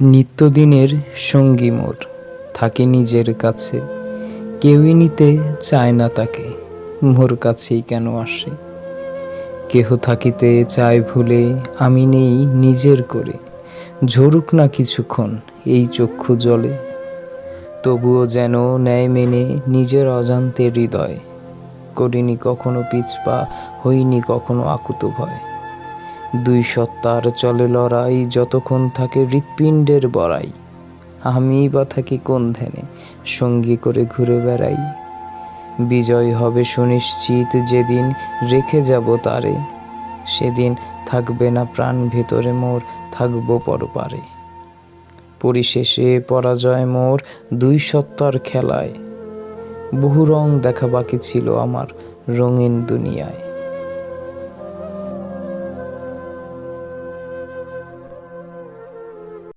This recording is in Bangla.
নিত্যদিনের সঙ্গী মোর থাকে নিজের কাছে, কেউই নিতে চায় না তাকে, মোর কাছেই কেন আসে? কেহ থাকিতে চায় ভুলে, আমি নেই নিজের করে, ঝরুক না কিছুক্ষণ এই চক্ষু জলে, তবুও যেন ন্যায় মেনে নিজের অজান্তে হৃদয়, করিনি কখনো পিছপা, হইনি কখনো আকুত ভয়। দুই সত্তার চলে লড়াই, যতক্ষণ থাকে হৃৎপিণ্ডের বড়াই, আমিই বা থাকি কোন ধ্যানে, সঙ্গী করে ঘুরে বেড়াই। বিজয় হবে সুনিশ্চিত যেদিন, রেখে যাব তারে, সেদিন থাকবে না প্রাণ ভেতরে মোর, থাকবো পরপারে। পরিশেষে পরাজয় মোর দুই সত্তার খেলায়, বহু রং দেখা বাকি ছিল আমার রঙিন দুনিয়ায়।